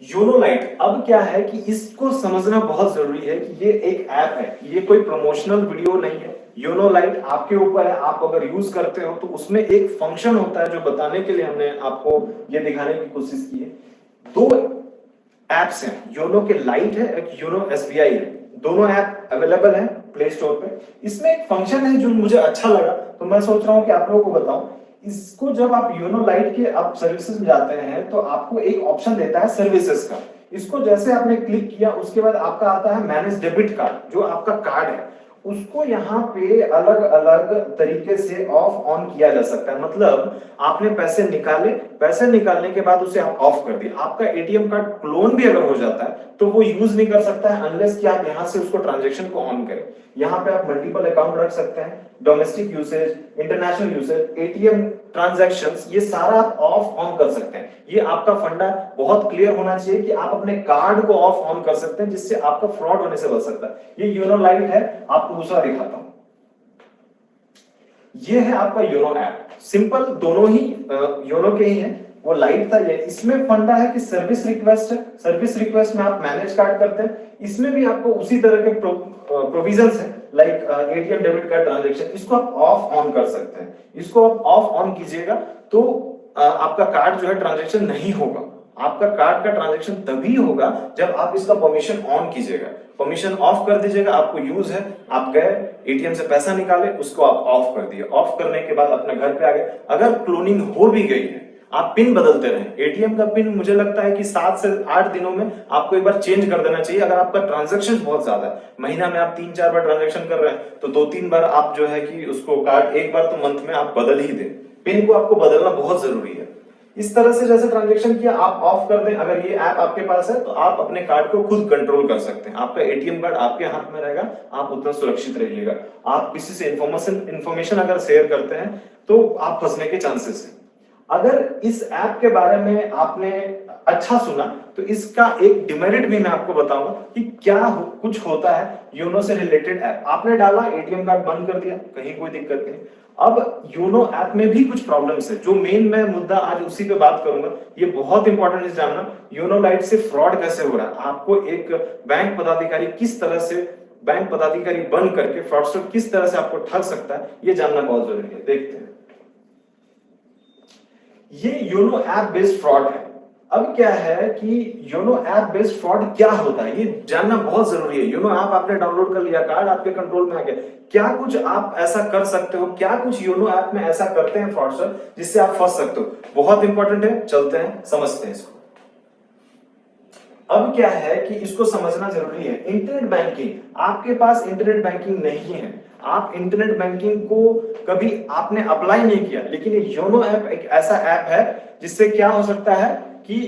YONO light, अब क्या है कि इसको समझना बहुत जरूरी है कि ये एक ऐप है, ये कोई प्रमोशनल वीडियो नहीं है। योनो लाइट आपके ऊपर है, आप अगर यूज करते हो तो उसमें एक फंक्शन होता है जो बताने के लिए हमने आपको ये दिखाने की कोशिश की है। दो एप्स हैं, योनो के लाइट है, एक योनो एसबीआई है। दोनों ऐप अवेलेबल है प्ले स्टोर पे। इसमें एक फंक्शन है जो मुझे अच्छा लगा, तो मैं सोच रहा हूं कि आप लोगों को बताऊं। इसको जब आप योनो लाइट के आप सर्विसेज में जाते हैं तो आपको एक ऑप्शन देता है सर्विसेज का। इसको जैसे आपने क्लिक किया उसके बाद आपका आता है मैनेज डेबिट कार्ड, जो आपका कार्ड है उसको यहाँ पे अलग अलग तरीके से ऑफ ऑन किया जा सकता है। मतलब आपने पैसे निकाले, पैसे निकालने के बाद उसे आप ऑफ कर दिए, आपका एटीएम कार्ड क्लोन भी अगर हो जाता है तो वो यूज नहीं कर सकता है अनलेस कि आप यहां से उसको ट्रांजेक्शन को ऑन करें। यहाँ पे आप मल्टीपल अकाउंट रख सकते हैं, domestic usage, international usage, ATM transactions, ये सारा आप ऑफ ऑन कर सकते हैं। ये आपका फंडा बहुत क्लियर होना चाहिए कि आप अपने कार्ड को ऑफ ऑन कर सकते हैं, जिससे आपका फ्रॉड होने से बच सकता है। ये योनो लाइट है, आपको दूसरा दिखाता हूं। ये है आपका योनो ऐप, सिंपल, दोनों ही योनो के ही हैं। वो लाइट था, ये इसमें फंडा है कि सर्विस रिक्वेस्ट है, सर्विस रिक्वेस्ट में आप मैनेज कार्ड करते हैं। इसमें भी आपको उसी तरह के प्रोविजंस है, like ATM debit card transaction, इसको आप ऑफ ऑन कर सकते हैं। इसको आप ऑफ ऑन कीजिएगा तो आपका कार्ड जो है ट्रांजैक्शन नहीं होगा। आपका कार्ड का ट्रांजैक्शन तभी होगा जब आप इसका परमिशन ऑन कीजिएगा। परमिशन ऑफ कर दीजिएगा, आपको यूज है, आप गए एटीएम से पैसा निकाले, उसको आप ऑफ कर दिए। ऑफ करने के बाद अपने घर पे आ गए। अगर क्लोनिंग हो भी गई है, आप पिन बदलते रहे। एटीएम का पिन मुझे लगता है कि 7 से 8 दिनों में आपको एक बार चेंज कर देना चाहिए। अगर आपका ट्रांजैक्शन बहुत ज्यादा है, महीना में आप 3-4 बार ट्रांजैक्शन कर रहे हैं, तो 2-3 बार आप जो है कि उसको कार्ड, एक बार तो मंथ में आप बदल ही दें। पिन को आपको बदलना बहुत जरूरी है। इस तरह से जैसे ट्रांजैक्शन किया आप ऑफ कर दें। अगर ये ऐप आपके पास है तो आप अपने कार्ड को खुद कंट्रोल कर सकते हैं। आपका एटीएम कार्ड आपके हाथ में रहेगा, आप उतना सुरक्षित रहिएगा। आप किसी से इंफॉर्मेशन अगर शेयर करते हैं तो आप फंसने के चांसेस हैं। अगर इस ऐप के बारे में आपने अच्छा सुना तो इसका एक डिमेरिट भी मैं आपको बताऊंगा कि कुछ होता है योनो से रिलेटेड। ऐप आपने डाला, एटीएम कार्ड बंद कर दिया, कहीं कोई दिक्कत नहीं। अब योनो ऐप में भी कुछ प्रॉब्लम्स है, जो मेन मैं मुद्दा आज उसी पे बात करूंगा। ये बहुत इंपॉर्टेंट है जानना, योनो लाइट से फ्रॉड कैसे हो रहा है। आपको एक बैंक पदाधिकारी किस तरह से, बैंक पदाधिकारी बन करके फ्रॉडस्टर किस तरह से आपको ठग सकता है, ये जानना बहुत जरूरी है। देखते हैं, ये योनो ऐप बेस्ड फ्रॉड है। अब क्या है कि योनो ऐप बेस्ड फ्रॉड क्या होता है, ये जानना बहुत जरूरी है। योनो ऐप आपने डाउनलोड कर लिया, कार्ड आपके कंट्रोल में आ गया, क्या कुछ आप ऐसा कर सकते हो, क्या कुछ योनो ऐप में ऐसा करते हैं फ्रॉडस्टर जिससे आप फंस सकते हो। बहुत इंपॉर्टेंट है, चलते हैं समझते हैं इसको। अब क्या है कि इसको समझना जरूरी है। इंटरनेट बैंकिंग, आपके पास इंटरनेट बैंकिंग नहीं है, आप इंटरनेट बैंकिंग को कभी आपने अप्लाई नहीं किया, लेकिन ये योनो ऐप एक ऐसा ऐप है जिससे क्या हो सकता है कि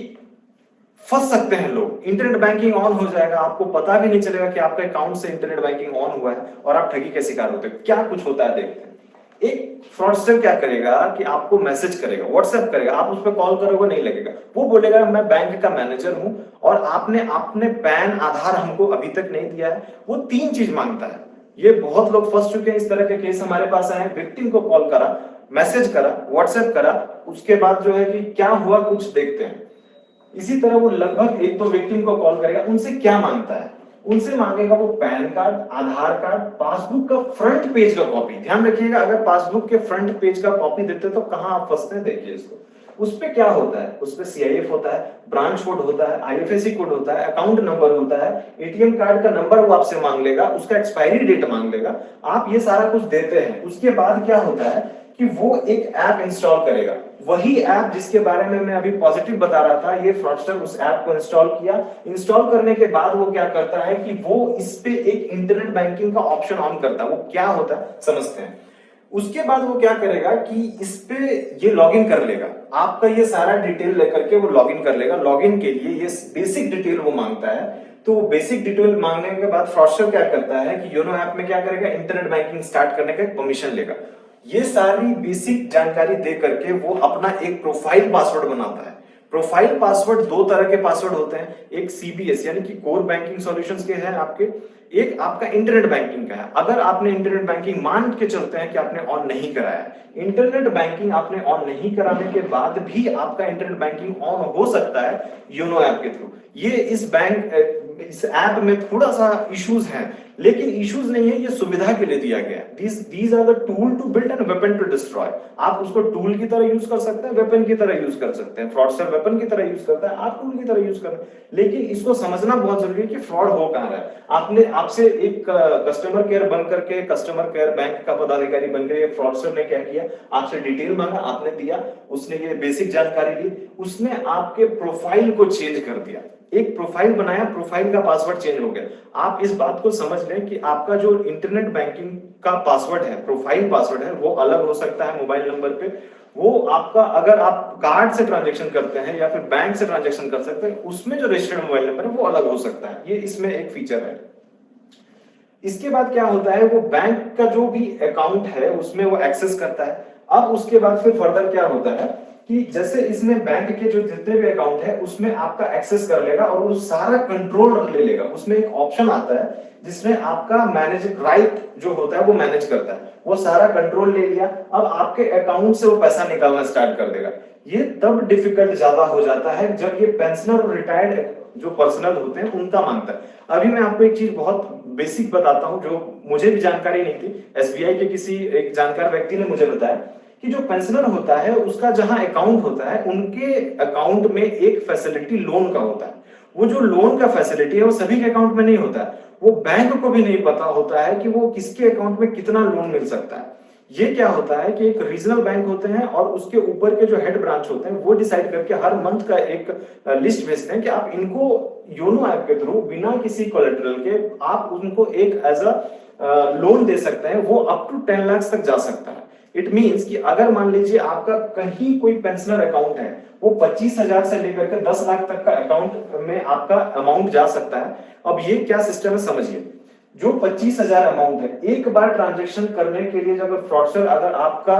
फंस सकते हैं लोग। इंटरनेट बैंकिंग ऑन हो जाएगा, आपको पता भी नहीं चलेगा कि आपके अकाउंट से इंटरनेट बैंकिंग ऑन हुआ है और आप ठगी के शिकार होते हैं। क्या कुछ होता है देखते हैं। एक फ्रॉडस्टर क्या करेगा कि आपको मैसेज करेगा, व्हाट्सएप करेगा, आप उस पर कॉल करोगे नहीं लगेगा। वो बोलेगा मैं बैंक का मैनेजर हूं और आपने पैन आधार हमको अभी तक नहीं दिया है। वो 3 चीज मांगता है। ये बहुत लोग फंस चुके हैं, इस तरह के केस हमारे पास आए हैं। विक्टिम को कॉल करा, मैसेज करा, व्हाट्सएप करा, उसके बाद जो है कि क्या हुआ कुछ देखते हैं। इसी तरह वो लगभग 1-2 विक्टिम को कॉल करेगा। उनसे क्या मांगता है, उनसे मांगेगा वो पैन कार्ड, आधार कार्ड, पासबुक का फ्रंट पेज का कॉपी। ध्यान रखिएगा, अगर पासबुक के फ्रंट पेज का कॉपी देते तो कहां आप फंसते हैं, देखिए इसको। उस पे क्या होता है, उस पे सीआईएफ होता है, ब्रांच कोड होता है, आईएफएससी कोड होता है, अकाउंट नंबर होता है, एटीएम कार्ड का नंबर वो आपसे मांग लेगा, उसका एक्सपायरी डेट मांग लेगा। आप ये सारा कुछ देते हैं। उसके बाद क्या होता है कि वो एक ऐप इंस्टॉल करेगा, वही ऐप जिसके बारे में मैं अभी पॉजिटिव बता रहा था। ये फ्रॉडस्टर उस ऐप को इंस्टॉल किया। इंस्टॉल करने के बाद वो क्या करता है कि वो इस पे एक इंटरनेट बैंकिंग का ऑप्शन ऑन करता है। वो क्या होता है समझते हैं। उसके बाद वो क्या करेगा कि इस पे ये लॉगिन कर लेगा, आपका ये सारा डिटेल लेकर के वो लॉगिन कर लेगा। लॉगिन के लिए ये बेसिक डिटेल वो मांगता है। तो बेसिक डिटेल मांगने के बाद फ्रॉडस्टर क्या करता है कि योनो ऐप में क्या करेगा, इंटरनेट बैंकिंग स्टार्ट करने का परमिशन लेगा। ये सारी बेसिक जानकारी दे करके वो अपना एक प्रोफाइल पासवर्ड बनाता है। प्रोफाइल पासवर्ड दो तरह के पासवर्ड होते हैं, एक सीबीएस यानी कि कोर बैंकिंग सॉल्यूशंस के हैं आपके, एक आपका इंटरनेट बैंकिंग का है। अगर आपने इंटरनेट बैंकिंग मान के चलते हैं कि आपने ऑन नहीं कराया है, इंटरनेट बैंकिंग आपने ऑन नहीं कराने के बाद भी आपका इंटरनेट बैंकिंग ऑन हो सकता है योनो ऐप के थ्रू। ये इस ऐप में थोड़ा सा इश्यूज हैं, लेकिन इश्यूज नहीं है, ये सुविधा के लिए दिया गया है। These are the tool to build and weapon to destroy. आप उसको टूल की तरह यूज कर सकते हैं, वेपन की तरह यूज कर सकते हैं। फ्रॉडस्टर वेपन की तरह यूज करता है, आप टूल की तरह यूज कर रहे हैं। लेकिन इसको समझना बहुत जरूरी है कि फ्रॉड हो कहां रहा है। आपसे एक कस्टमर केयर बन करके, कस्टमर केयर बैंक का पदाधिकारी बन गए, फ्रॉडस्टर ने क्या किया, आपसे डिटेल मांगा, आपने दिया, उसने ये बेसिक जानकारी ली, उसने आपके प्रोफाइल को चेंज कर दिया, एक प्रोफाइल बनाया, प्रोफाइल का पासवर्ड चेंज हो गया। आप इस बात को समझ लें कि आपका जो इंटरनेट बैंकिंग का पासवर्ड है, प्रोफाइल पासवर्ड है, वो अलग हो सकता है मोबाइल नंबर पे। वो आपका, अगर आप कार्ड से ट्रांजैक्शन करते हैं या फिर बैंक से ट्रांजैक्शन कर सकते हैं, उसमें जो रजिस्टर्ड मोबाइल नंबर है वो अलग हो सकता है। ये इसमें एक फीचर है। इसके बाद क्या होता है, वो बैंक का जो भी अकाउंट है उसमें वो एक्सेस करता है। अब उसके बाद फिर फर्दर क्या होता है कि जैसे इसमें बैंक के जो जितने भी अकाउंट है उसमें आपका एक्सेस कर लेगा और वो सारा कंट्रोल ले लेगा। उसमें एक ऑप्शन आता है जिसमें आपका मैनेज राइट जो होता है वो मैनेज करता है, वो सारा कंट्रोल ले लिया। अब आपके अकाउंट से वो पैसा निकालना स्टार्ट कर देगा। ये तब डिफिकल्ट ज्यादा हो जाता है जब ये पेंशनर और रिटायर्ड जो पर्सनल होते हैं उनका मांगता है। अभी मैं आपको एक चीज बहुत बेसिक बताता हूं जो मुझे भी जानकारी नहीं थी। एसबीआई के किसी एक जानकार व्यक्ति ने मुझे बताया कि जो पेंशनर होता है उसका जहां अकाउंट होता है, उनके अकाउंट में एक फैसिलिटी लोन का होता है। वो जो लोन का फैसिलिटी है वो सभी के अकाउंट में नहीं होता है। वो बैंक को भी नहीं पता होता है कि वो किसके अकाउंट में कितना लोन मिल सकता है। ये क्या होता है कि एक रीजनल बैंक होते हैं और उसके ऊपर के जो हेड ब्रांच होते हैं वो डिसाइड करके हर मंथ का एक लिस्ट भेजते हैं कि आप इनको योनो ऐप के थ्रू बिना किसी कोलेटरल के आप उनको एक एज अ लोन दे सकते हैं। वो अप टू 10 लाख तक जा सकता है। इट मींस कि अगर मान लीजिए आपका कहीं कोई पेंशनर अकाउंट है, वो 25,000 से लेकर के 10 लाख तक का अकाउंट में आपका अमाउंट जा सकता है। अब ये क्या सिस्टम है समझिए, जो 25,000 अमाउंट है, एक बार ट्रांजैक्शन करने के लिए जब फ्रॉडस्टर अगर आपका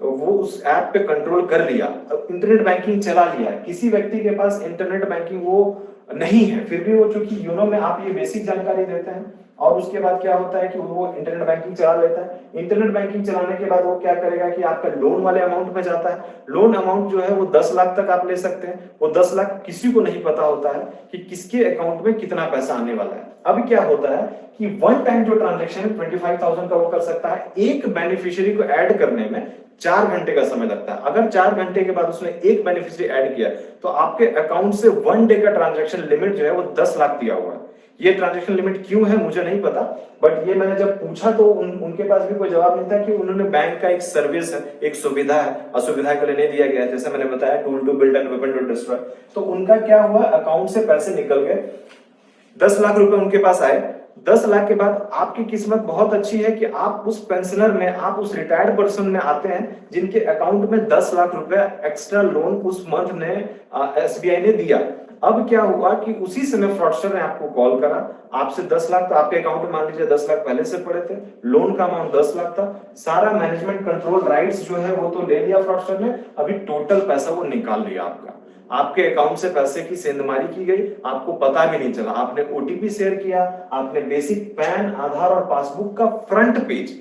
वो उस ऐप पे कंट्रोल कर लिया, इंटरनेट बैंकिंग चला लिया, किसी व्यक्ति के पास इंटरनेट बैंकिंग वो नहीं है, फिर भी वो चूंकि योनो में आप ये बेसिक जानकारी देते हैं और उसके बाद क्या होता है कि वो इंटरनेट बैंकिंग चला लेता है। इंटरनेट बैंकिंग चलाने के बाद वो क्या करेगा कि आपका लोन वाले अमाउंट में जाता है। लोन अमाउंट जो है वो 10 लाख तक आप ले सकते हैं। वो 10 लाख किसी को नहीं पता होता है कि किसके अकाउंट में कितना पैसा आने वाला है। अब क्या होता है कि वन टाइम जो ट्रांजेक्शन 25,000 का वो कर सकता है। एक बेनिफिशियरी को ऐड करने में 4 घंटे का समय लगता है। अगर 4 घंटे के बाद उसने एक बेनिफिशियरी ऐड किया तो आपके अकाउंट से 1 डे का ट्रांजैक्शन लिमिट जो है वो 10 लाख दिया हुआ है। ये ट्रांजैक्शन लिमिट क्यों है मुझे नहीं पता, बट ये मैंने जब पूछा तो उनके पास भी कोई जवाब नहीं था कि उन्होंने बैंक का एक सर्विस है, एक सुविधा है, असुविधा के लिए नहीं दिया गया। जैसे मैंने बताया tool to build and weapon to destroy. तो उनका क्या हुआ, अकाउंट से पैसे निकल गए, 10 लाख रुपए उनके पास आए। 10 लाख के बाद आपकी किस्मत बहुत अच्छी है कि आप उस पेंशनर में, आप उस रिटायर्ड पर्सन में आते हैं जिनके अकाउंट में 10 लाख रुपए एक्स्ट्रा लोन उस मंथ ने एसबीआई ने दिया। अब क्या हुआ कि उसी समय फ्रॉडस्टर ने आपको कॉल करा, आपसे 10 लाख तो आपके अकाउंट में मान लीजिए 10 लाख पहले से पड़े थे, लोन का अमाउंट 10 लाख था, सारा मैनेजमेंट कंट्रोल राइट्स जो है वो तो ले लिया फ्रॉडस्टर ने। अभी टोटल पैसा वो निकाल लिया आपका, आपके अकाउंट से पैसे की सेंधमारी की गई, आपको पता भी नहीं चला। आपने ओटीपी शेयर किया, आपने बेसिक पैन, आधार और पासबुक का फ्रंट पेज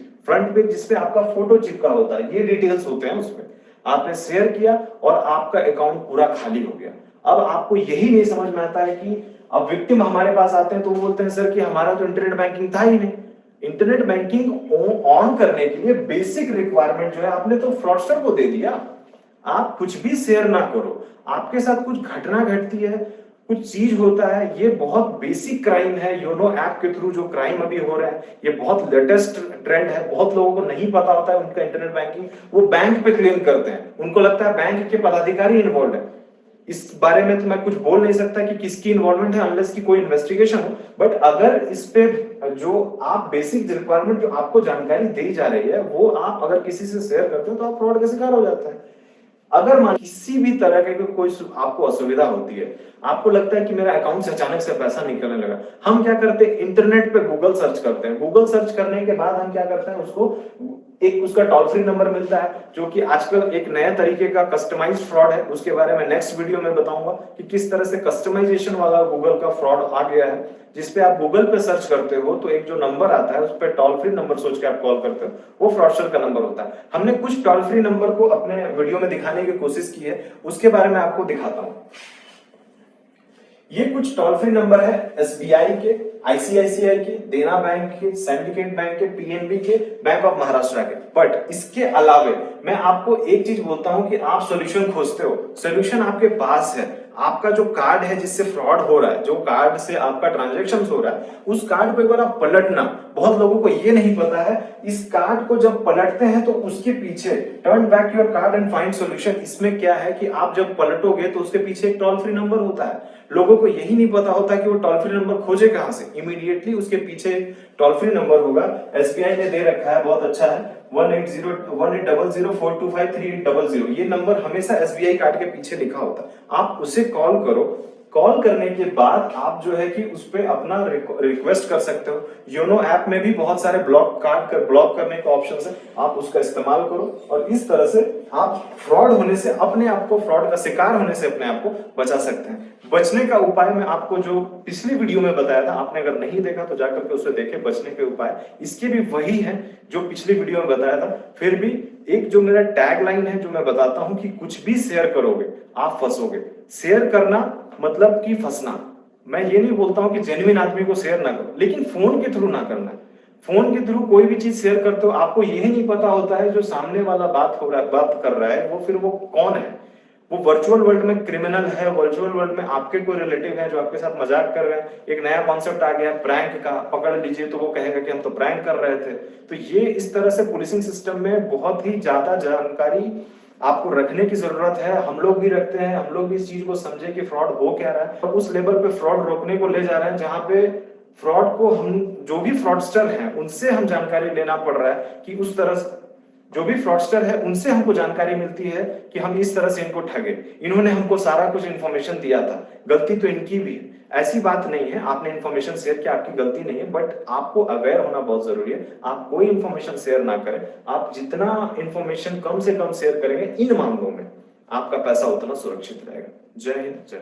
जिसपे आपका फोटो चिपका होता है, ये डिटेल्स होते हैं उसमें, आपने शेयर किया और आपका अकाउंट पूरा खाली हो गया। अब आपको यही नहीं समझ में आता है कि अब विक्टिम हमारे पास आते हैं तो वो बोलते हैं सर कि हमारा तो इंटरनेट बैंकिंग था ही नहीं। इंटरनेट बैंकिंग ऑन करने के लिए बेसिक रिक्वायरमेंट जो है आपने तो फ्रॉडस्टर को दे दिया। आप कुछ भी शेयर ना करो, आपके साथ कुछ घटना घटती है, कुछ चीज होता है, ये बहुत बेसिक क्राइम है। योनो ऐप के थ्रू जो क्राइम अभी हो रहा है ये बहुत लेटेस्ट ट्रेंड है। बहुत लोगों को नहीं पता होता है उनका इंटरनेट बैंकिंग, वो बैंक पे क्लेम करते हैं, उनको लगता है बैंक के पदाधिकारी इन्वॉल्व है। इस बारे में तो मैं कुछ बोल नहीं सकता कि किसकी इन्वॉल्वमेंट है अनलेस की कोई इन्वेस्टिगेशन हो, बट अगर इस पे जो आप बेसिक रिक्वायरमेंट जो आपको जानकारी दी जा रही है वो आप अगर किसी से शेयर करते हो तो आप फ्रॉड का शिकार हो जाते हैं। अगर मान किसी भी तरह के कोई आपको असुविधा होती है, आपको लगता है कि मेरा अकाउंट से अचानक से पैसा निकलने लगा। हम क्या करते हैं, इंटरनेट पे गूगल सर्च करते हैं। गूगल सर्च करने के बाद हम क्या करते हैं, उसको एक उसका टोल फ्री नंबर मिलता है, जो कि आजकल एक नया तरीके का कस्टमाइज्ड फ्रॉड है। उसके बारे में नेक्स्ट वीडियो में बताऊंगा कि किस तरह से कस्टमाइजेशन वाला गूगल का फ्रॉड आ गया है, जिसपे आप गूगल पे सर्च करते हो तो एक जो नंबर आता है उस पर टोल फ्री नंबर सोच के आप कॉल करते हो, वो फ्रॉडस्टर का नंबर होता है। हमने कुछ टोल फ्री नंबर को अपने वीडियो में दिखाने की कोशिश की है, उसके बारे में आपको दिखाता हूं। ये कुछ टोल फ्री नंबर है एसबीआई के, आईसीआईसीआई के, देना बैंक के, सिंडिकेट बैंक के, पीएनबी के, बैंक ऑफ महाराष्ट्र के। बट इसके अलावे मैं आपको एक चीज बोलता हूं कि आप सॉल्यूशन खोजते हो, सॉल्यूशन आपके पास है। आपका जो कार्ड है जिससे फ्रॉड हो रहा है, जो कार्ड से आपका ट्रांजैक्शन हो रहा है, उस कार्ड को एक बार आप पलटना। बहुत लोगों को ये नहीं पता है, इस कार्ड को जब पलटते हैं तो उसके पीछे turn back your card and find solution, इसमें क्या है कि आप जब पलटोगे तो उसके पीछे एक टोल फ्री नंबर होता है। लोगों को यही नहीं पता होता कि वो टोल फ्री नंबर खोजे कहां से। इमीडिएटली उसके पीछे टोल फ्री नंबर होगा, एसबीआई ने दे रखा है, बहुत अच्छा है, 1800 ये नंबर हमेशा एसबीआई कार्ड के पीछे लिखा होता है। आप उसे कॉल करो, कॉल करने के बाद आप जो है कि उस पे अपना रिक्वेस्ट कर सकते हो। योनो ऐप में भी बहुत सारे ब्लॉक करने का ऑप्शन है, आप उसका इस्तेमाल करो और इस तरह से आप फ्रॉड होने से अपने आप को, फ्रॉड का शिकार होने से अपने आप को बचा सकते हैं। बचने का उपाय मैं आपको जो पिछली वीडियो में बताया था, आपने अगर नहीं देखा तो जाकर के उसे देखें। बचने के उपाय इसके भी वही है जो पिछली वीडियो में बताया था। फिर भी एक जो मेरा टैग लाइन है जो मैं बताता हूं कि कुछ भी शेयर करोगे आप फंसोगे। शेयर करना मतलब कि फंसना। मैं ये नहीं बोलता हूं कि जेन्युइन आदमी को शेयर ना करो, लेकिन फोन के थ्रू ना करना। फोन के थ्रू कोई भी चीज शेयर करते हो, आपको यही नहीं पता होता है जो सामने वाला बात कर रहा है वो फिर वो कौन है। वो वर्चुअल वर्ल्ड में क्रिमिनल है, वर्चुअल वर्ल्ड में आपके कोई रिलेटिव है जो आपके साथ मजाक कर रहे हैं। एक नया कॉन्सेप्ट आ गया प्रैंक का, पकड़ लीजिए तो वो कहेगा कि हम तो प्रैंक कर रहे थे। तो ये इस तरह से पुलिसिंग सिस्टम में बहुत ही ज्यादा जानकारी आपको रखने की जरूरत है। हम लोग भी रखते हैं, हम लोग भी इस चीज को समझे कि फ्रॉड हो क्या रहा है और उस लेवल पे फ्रॉड रोकने को ले जा रहे हैं जहां पे फ्रॉड को हम, जो भी फ्रॉडस्टर हैं उनसे हम जानकारी लेना पड़ रहा है कि उस तरह से, जो भी फ्रॉडस्टर है उनसे हमको जानकारी मिलती है कि हम इस तरह से इनको ठगे। इन्होंने हमको सारा कुछ इन्फॉर्मेशन दिया था, गलती तो इनकी भी है, ऐसी बात नहीं है। आपने इन्फॉर्मेशन शेयर किया, आपकी गलती नहीं है, बट आपको अवेयर होना बहुत जरूरी है। आप कोई इन्फॉर्मेशन शेयर ना करें। आप जितना इन्फॉर्मेशन कम से कम शेयर करेंगे इन मामलों में, आपका पैसा उतना सुरक्षित रहेगा। जय हिंद, जय।